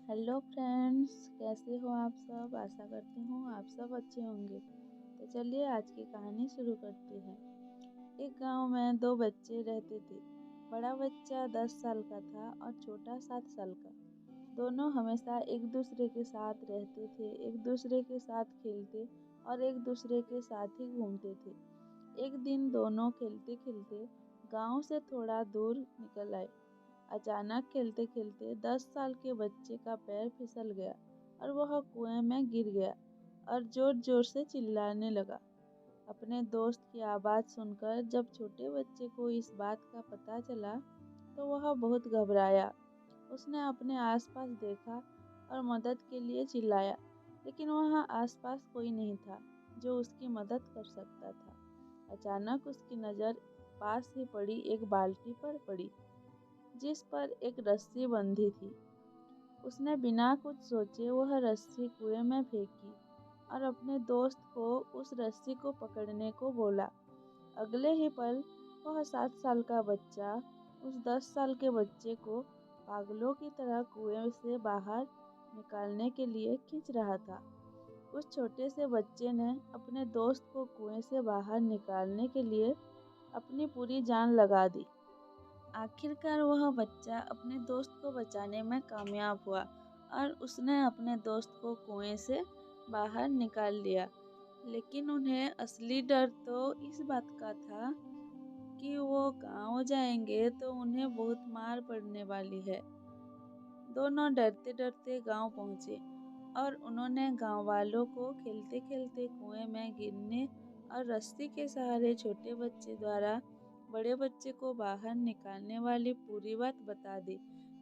Hello friends, कैसे हो आप सब। आशा करती हूँ आप सब अच्छे होंगे। तो चलिए आज की कहानी शुरू करते हैं। एक गांव में दो बच्चे रहते थे। बड़ा बच्चा 10 साल का था और छोटा 7 साल का। दोनों हमेशा एक दूसरे के साथ रहते थे, एक दूसरे के साथ खेलते और एक दूसरे के साथ ही घूमते थे। एक दिन दोनों खेलते खेलते गांव से थोड़ा दूर निकल आए। अचानक खेलते खेलते 10 साल के बच्चे का पैर फिसल गया और वह कुएं में गिर गया और जोर जोर से चिल्लाने लगा। अपने दोस्त की आवाज़ सुनकर जब छोटे बच्चे को इस बात का पता चला तो वह बहुत घबराया। उसने अपने आसपास देखा और मदद के लिए चिल्लाया, लेकिन वहाँ आसपास कोई नहीं था जो उसकी मदद कर सकता था। अचानक उसकी नज़र पास ही पड़ी एक बाल्टी पर पड़ी, जिस पर एक रस्सी बंधी थी। उसने बिना कुछ सोचे वह रस्सी कुएं में फेंकी और अपने दोस्त को उस रस्सी को पकड़ने को बोला। अगले ही पल वह 7 साल का बच्चा उस 10 साल के बच्चे को पागलों की तरह कुएं से बाहर निकालने के लिए खींच रहा था। उस छोटे से बच्चे ने अपने दोस्त को कुएं से बाहर निकालने के लिए अपनी पूरी जान लगा दी। आखिरकार वह बच्चा अपने दोस्त को बचाने में कामयाब हुआ और उसने अपने दोस्त को कुएं से बाहर निकाल लिया। लेकिन उन्हें असली डर तो इस बात का था कि वो गांव जाएंगे तो उन्हें बहुत मार पड़ने वाली है। दोनों डरते डरते गांव पहुंचे और उन्होंने गांव वालों को खेलते खेलते कुएं में गिरने और रस्सी के सहारे छोटे बच्चे द्वारा बड़े बच्चे को बाहर निकालने वाली पूरी बात बता दी।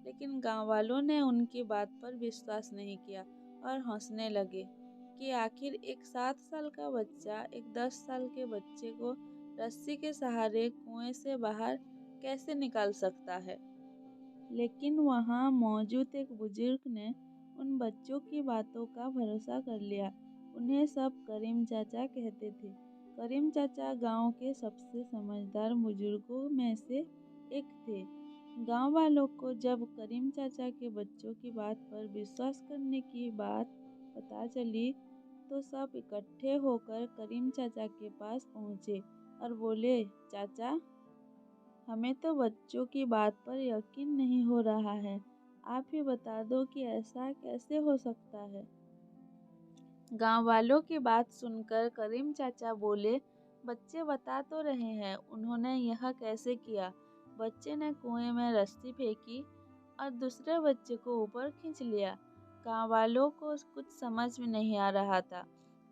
लेकिन गांव वालों ने उनकी बात पर विश्वास नहीं किया और हंसने लगे कि आखिर एक 7 साल का बच्चा एक 10 साल के बच्चे को रस्सी के सहारे कुएं से बाहर कैसे निकाल सकता है। लेकिन वहाँ मौजूद एक बुजुर्ग ने उन बच्चों की बातों का भरोसा कर लिया। उन्हें सब करीम चाचा कहते थे। करीम चाचा गांव के सबसे समझदार बुजुर्गों में से एक थे। गांव वालों को जब करीम चाचा के बच्चों की बात पर विश्वास करने की बात पता चली तो सब इकट्ठे होकर करीम चाचा के पास पहुँचे और बोले, चाचा, हमें तो बच्चों की बात पर यकीन नहीं हो रहा है। आप ही बता दो कि ऐसा कैसे हो सकता है। गांव वालों की बात सुनकर करीम चाचा बोले, बच्चे बता तो रहे हैं उन्होंने यह कैसे किया। बच्चे ने कुएं में रस्सी फेंकी और दूसरे बच्चे को ऊपर खींच लिया। गांव वालों को कुछ समझ में नहीं आ रहा था।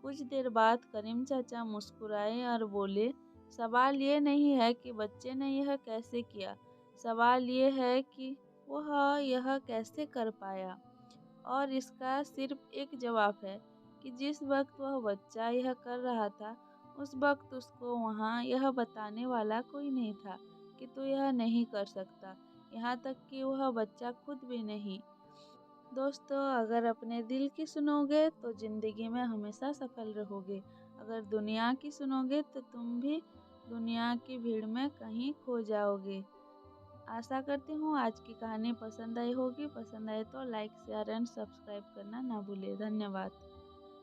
कुछ देर बाद करीम चाचा मुस्कुराए और बोले, सवाल ये नहीं है कि बच्चे ने यह कैसे किया, सवाल ये है कि वह यह कैसे कर पाया। और इसका सिर्फ एक जवाब है कि जिस वक्त वह बच्चा यह कर रहा था उस वक्त उसको वहाँ यह बताने वाला कोई नहीं था कि तू यह नहीं कर सकता, यहाँ तक कि वह बच्चा खुद भी नहीं। दोस्तों, अगर अपने दिल की सुनोगे तो ज़िंदगी में हमेशा सफल रहोगे। अगर दुनिया की सुनोगे तो तुम भी दुनिया की भीड़ में कहीं खो जाओगे। आशा करती हूँ आज की कहानी पसंद आई होगी। पसंद आए तो लाइक, शेयर एंड सब्सक्राइब करना ना भूलें। धन्यवाद।